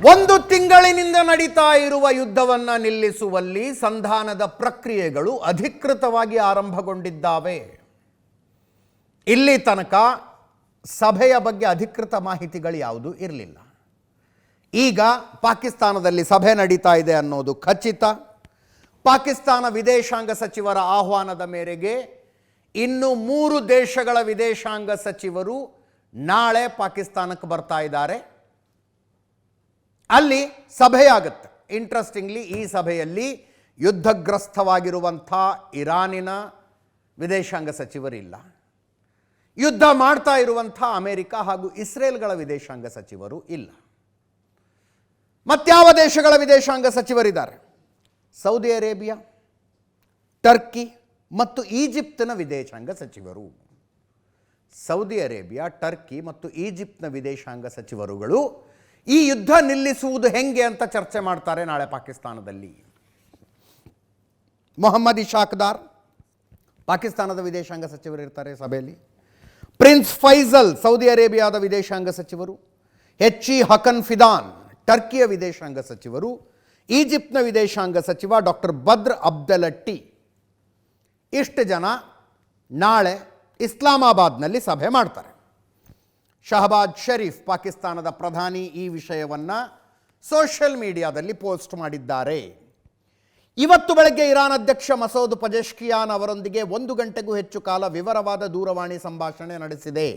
ಒಂದು ತಿಂಗಳಿನಿಂದ ನಡೀತಾ ಇರುವ ಯುದ್ಧವನ್ನು ನಿಲ್ಲಿಸುವಲ್ಲಿ ಸಂಧಾನದ ಪ್ರಕ್ರಿಯೆಗಳು ಅಧಿಕೃತವಾಗಿ ಆರಂಭಗೊಂಡಿದ್ದಾವೆ. ಇಲ್ಲಿ ತನಕ ಸಭೆಯ ಬಗ್ಗೆ ಅಧಿಕೃತ ಮಾಹಿತಿಗಳು ಯಾವುದೂ ಇರಲಿಲ್ಲ. ಈಗ ಪಾಕಿಸ್ತಾನದಲ್ಲಿ ಸಭೆ ನಡೀತಾ ಇದೆ ಅನ್ನೋದು ಖಚಿತ. ಪಾಕಿಸ್ತಾನ ವಿದೇಶಾಂಗ ಸಚಿವರ ಆಹ್ವಾನದ ಮೇರೆಗೆ ಇನ್ನು 3 ದೇಶಗಳ ವಿದೇಶಾಂಗ ಸಚಿವರು ನಾಳೆ ಪಾಕಿಸ್ತಾನಕ್ಕೆ ಬರ್ತಾ ಇದ್ದಾರೆ. ಅಲ್ಲಿ ಸಭೆಯಾಗುತ್ತೆ. ಇಂಟ್ರೆಸ್ಟಿಂಗ್ಲಿ ಈ ಸಭೆಯಲ್ಲಿ ಯುದ್ಧಗ್ರಸ್ತವಾಗಿರುವಂಥ ಇರಾನಿನ ವಿದೇಶಾಂಗ ಸಚಿವರಿಲ್ಲ. ಯುದ್ಧ ಮಾಡ್ತಾ ಇರುವಂಥ ಅಮೆರಿಕ ಹಾಗೂ ಇಸ್ರೇಲ್ಗಳ ವಿದೇಶಾಂಗ ಸಚಿವರು ಇಲ್ಲ. ಮತ್ಯಾವ ದೇಶಗಳ ವಿದೇಶಾಂಗ ಸಚಿವರಿದ್ದಾರೆ? ಸೌದಿ ಅರೇಬಿಯಾ, ಟರ್ಕಿ ಮತ್ತು ಈಜಿಪ್ತಿನ ವಿದೇಶಾಂಗ ಸಚಿವರು. ಸೌದಿ ಅರೇಬಿಯಾ, ಟರ್ಕಿ ಮತ್ತು ಈಜಿಪ್ಟ್ನ ವಿದೇಶಾಂಗ ಸಚಿವರುಗಳು ಈ ಯುದ್ಧ ನಿಲ್ಲಿಸುವುದು ಹೆಂಗೆ ಅಂತ ಚರ್ಚೆ ಮಾಡ್ತಾರೆ ನಾಳೆ ಪಾಕಿಸ್ತಾನದಲ್ಲಿ. ಮೊಹಮ್ಮದ್ ಇಶಾಕ್ದಾರ್ ಪಾಕಿಸ್ತಾನದ ವಿದೇಶಾಂಗ ಸಚಿವರು ಇರ್ತಾರೆ ಸಭೆಯಲ್ಲಿ. ಪ್ರಿನ್ಸ್ ಫೈಸಲ್ ಸೌದಿ ಅರೇಬಿಯಾದ ವಿದೇಶಾಂಗ ಸಚಿವರು, ಎಚ್.ಇ. ಹಕನ್ ಫಿದಾನ್ ಟರ್ಕಿಯ ವಿದೇಶಾಂಗ ಸಚಿವರು, ಈಜಿಪ್ಟ್ನ ವಿದೇಶಾಂಗ ಸಚಿವ ಡಾಕ್ಟರ್ ಬದ್ರ್ ಅಬ್ದೆಲಟ್ಟಿ, ಇಷ್ಟು ಜನ ನಾಳೆ ಇಸ್ಲಾಮಾಬಾದ್ನಲ್ಲಿ ಸಭೆ ಮಾಡ್ತಾರೆ. ಶಹಬಾಜ್ ಶರೀಫ್ ಪಾಕಿಸ್ತಾನದ ಪ್ರಧಾನಿ ಈ ವಿಷಯವನ್ನು ಸೋಷಿಯಲ್ ಮೀಡಿಯಾದಲ್ಲಿ ಪೋಸ್ಟ್ ಮಾಡಿದ್ದಾರೆ. ಇವತ್ತು ಬೆಳಗ್ಗೆ ಇರಾನ್ ಅಧ್ಯಕ್ಷ ಮಸೂದ್ ಪಜೆಶ್ಕಿಯಾನ್ ಅವರೊಂದಿಗೆ 1 ಗಂಟೆಗೂ ಹೆಚ್ಚು ಕಾಲ ವಿವರವಾದ ದೂರವಾಣಿ ಸಂಭಾಷಣೆ ನಡೆಸಿದೆ.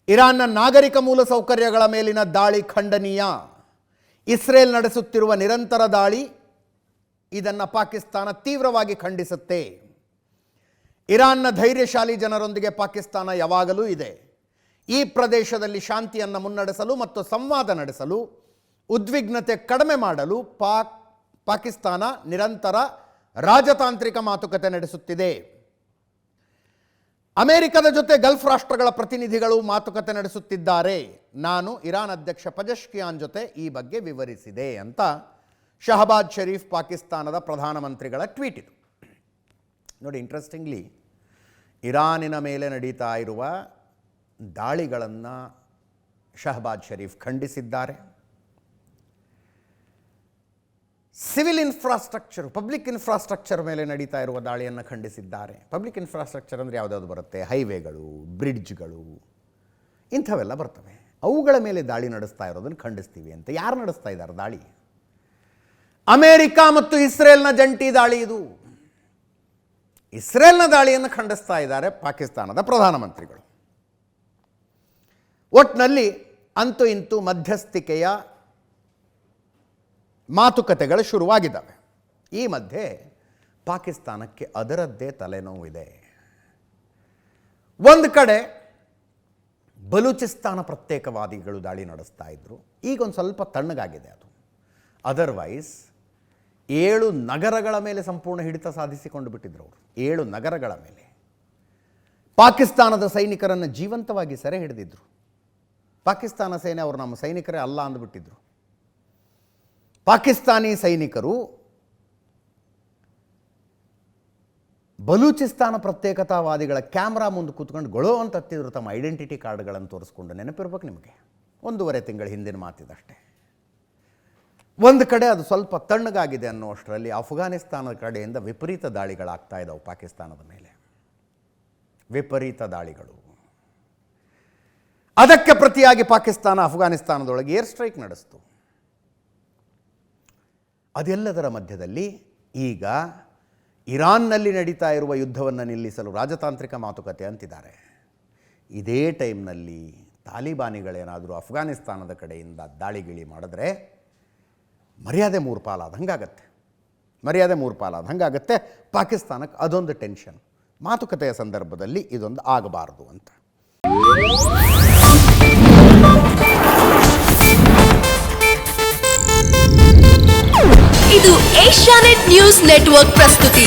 ಇರಾನ್ನ ನಾಗರಿಕ ಮೂಲಸೌಕರ್ಯಗಳ ಮೇಲಿನ ದಾಳಿ ಖಂಡನೀಯ. ಇಸ್ರೇಲ್ ನಡೆಸುತ್ತಿರುವ ನಿರಂತರ ದಾಳಿ ಇದನ್ನು ಪಾಕಿಸ್ತಾನ ತೀವ್ರವಾಗಿ ಖಂಡಿಸುತ್ತೆ. ಇರಾನ್ನ ಧೈರ್ಯಶಾಲಿ ಜನರೊಂದಿಗೆ ಪಾಕಿಸ್ತಾನ ಯಾವಾಗಲೂ ಇದೆ. ಈ ಪ್ರದೇಶದಲ್ಲಿ ಶಾಂತಿಯನ್ನು ಮುನ್ನಡೆಸಲು ಮತ್ತು ಸಂವಾದ ನಡೆಸಲು, ಉದ್ವಿಗ್ನತೆ ಕಡಿಮೆ ಮಾಡಲು ಪಾಕಿಸ್ತಾನ ನಿರಂತರ ರಾಜತಾಂತ್ರಿಕ ಮಾತುಕತೆ ನಡೆಸುತ್ತಿದೆ. ಅಮೆರಿಕದ ಜೊತೆ ಗಲ್ಫ್ ರಾಷ್ಟ್ರಗಳ ಪ್ರತಿನಿಧಿಗಳು ಮಾತುಕತೆ ನಡೆಸುತ್ತಿದ್ದಾರೆ. ನಾನು ಇರಾನ್ ಅಧ್ಯಕ್ಷ ಪಜೆಶ್ಕಿಯಾನ್ ಜೊತೆ ಈ ಬಗ್ಗೆ ವಿವರಿಸಿದೆ ಅಂತ ಶಹಬಾಜ್ ಶರೀಫ್ ಪಾಕಿಸ್ತಾನದ ಪ್ರಧಾನಮಂತ್ರಿಗಳ ಟ್ವೀಟ್ ಇದು. ನೋಡಿ, ಇಂಟ್ರೆಸ್ಟಿಂಗ್ಲಿ ಇರಾನಿನ ಮೇಲೆ ನಡೀತಾ ಇರುವ ದಾಳಿಗಳನ್ನು ಶಹಬಾಜ್ ಶರೀಫ್ ಖಂಡಿಸಿದ್ದಾರೆ. ಸಿವಿಲ್ ಇನ್ಫ್ರಾಸ್ಟ್ರಕ್ಚರ್, ಪಬ್ಲಿಕ್ ಇನ್ಫ್ರಾಸ್ಟ್ರಕ್ಚರ್ ಮೇಲೆ ನಡೀತಾ ಇರುವ ದಾಳಿಯನ್ನು ಖಂಡಿಸಿದ್ದಾರೆ. ಪಬ್ಲಿಕ್ ಇನ್ಫ್ರಾಸ್ಟ್ರಕ್ಚರ್ ಅಂದರೆ ಯಾವುದ್ಯಾವುದು ಬರುತ್ತೆ? ಹೈವೇಗಳು, ಬ್ರಿಡ್ಜ್ಗಳು, ಇಂಥವೆಲ್ಲ ಬರ್ತವೆ. ಅವುಗಳ ಮೇಲೆ ದಾಳಿ ನಡೆಸ್ತಾ ಇರೋದನ್ನು ಖಂಡಿಸ್ತೀವಿ ಅಂತ. ಯಾರು ನಡೆಸ್ತಾ ಇದ್ದಾರೆ ದಾಳಿ? ಅಮೆರಿಕ ಮತ್ತು ಇಸ್ರೇಲ್ನ ಜಂಟಿ ದಾಳಿ ಇದು. ಇಸ್ರೇಲ್ನ ದಾಳಿಯನ್ನು ಖಂಡಿಸ್ತಾ ಇದ್ದಾರೆ ಪಾಕಿಸ್ತಾನದ ಪ್ರಧಾನಮಂತ್ರಿಗಳು. ಒಟ್ಟಿನಲ್ಲಿ ಅಂತೂ ಇಂತೂ ಮಧ್ಯಸ್ಥಿಕೆಯ ಮಾತುಕತೆಗಳು ಶುರುವಾಗಿದ್ದಾವೆ. ಈ ಮಧ್ಯೆ ಪಾಕಿಸ್ತಾನಕ್ಕೆ ಅದರದ್ದೇ ತಲೆನೋವಿದೆ. ಒಂದು ಕಡೆ ಬಲೂಚಿಸ್ತಾನ ಪ್ರತ್ಯೇಕವಾದಿಗಳು ದಾಳಿ ನಡೆಸ್ತಾ ಇದ್ರು. ಈಗೊಂದು ಸ್ವಲ್ಪ ತಣ್ಣಗಾಗಿದೆ ಅದು. ಅದರ್ವೈಸ್ 7 ನಗರಗಳ ಮೇಲೆ ಸಂಪೂರ್ಣ ಹಿಡಿತ ಸಾಧಿಸಿಕೊಂಡು ಬಿಟ್ಟಿದ್ರು ಅವರು. 7 ನಗರಗಳ ಮೇಲೆ ಪಾಕಿಸ್ತಾನದ ಸೈನಿಕರನ್ನು ಜೀವಂತವಾಗಿ ಸೆರೆ ಹಿಡಿದಿದ್ರು. ಪಾಕಿಸ್ತಾನ ಸೇನೆ ಅವರು ನಮ್ಮ ಸೈನಿಕರೇ ಅಲ್ಲ ಅಂದುಬಿಟ್ಟಿದ್ರು. ಪಾಕಿಸ್ತಾನಿ ಸೈನಿಕರು ಬಲೂಚಿಸ್ತಾನ ಪ್ರತ್ಯೇಕತಾವಾದಿಗಳ ಕ್ಯಾಮ್ರಾ ಮುಂದೆ ಕೂತ್ಕೊಂಡು ಗೊಳೋ ಅಂತ ಹತ್ತಿದ್ರು. ತಮ್ಮ ಐಡೆಂಟಿಟಿ ಕಾರ್ಡ್ಗಳನ್ನು ತೋರಿಸ್ಕೊಂಡು. ನೆನಪಿರ್ಬೇಕು ನಿಮಗೆ, 1.5 ತಿಂಗಳ ಹಿಂದಿನ ಮಾತಿದಷ್ಟೇ. ಒಂದು ಕಡೆ ಅದು ಸ್ವಲ್ಪ ತಣ್ಣಗಾಗಿದೆ ಅನ್ನುವಷ್ಟರಲ್ಲಿ ಅಫ್ಘಾನಿಸ್ತಾನದ ಕಡೆಯಿಂದ ವಿಪರೀತ ದಾಳಿಗಳಾಗ್ತಾ ಇದ್ದಾವೆ ಪಾಕಿಸ್ತಾನದ ಮೇಲೆ. ವಿಪರೀತ ದಾಳಿಗಳು. ಅದಕ್ಕೆ ಪ್ರತಿಯಾಗಿ ಪಾಕಿಸ್ತಾನ ಅಫ್ಘಾನಿಸ್ತಾನದೊಳಗೆ ಏರ್ ಸ್ಟ್ರೈಕ್ ನಡೆಸಿತು. ಅದೆಲ್ಲದರ ಮಧ್ಯದಲ್ಲಿ ಈಗ ಇರಾನ್ನಲ್ಲಿ ನಡೀತಾ ಇರುವ ಯುದ್ಧವನ್ನು ನಿಲ್ಲಿಸಲು ರಾಜತಾಂತ್ರಿಕ ಮಾತುಕತೆ ಅಂತಿದ್ದಾರೆ. ಇದೇ ಟೈಮ್ನಲ್ಲಿ ತಾಲಿಬಾನಿಗಳೇನಾದರೂ ಅಫ್ಘಾನಿಸ್ತಾನದ ಕಡೆಯಿಂದ ದಾಳಿಗಿಳಿ ಮಾಡಿದ್ರೆ ಮರ್ಯಾದೆ 3 ಪಾಲಾದಂಗಾಗತ್ತೆ. ಪಾಕಿಸ್ತಾನಕ್ಕೆ ಅದೊಂದು ಟೆನ್ಷನ್. ಮಾತುಕತೆಯ ಸಂದರ್ಭದಲ್ಲಿ ಇದೊಂದು ಆಗಬಾರದು ಅಂತ. ಇದು ಏಷ್ಯಾನೆಟ್ ನ್ಯೂಸ್ ನೆಟ್ವರ್ಕ್ ಪ್ರಸ್ತುತಿ.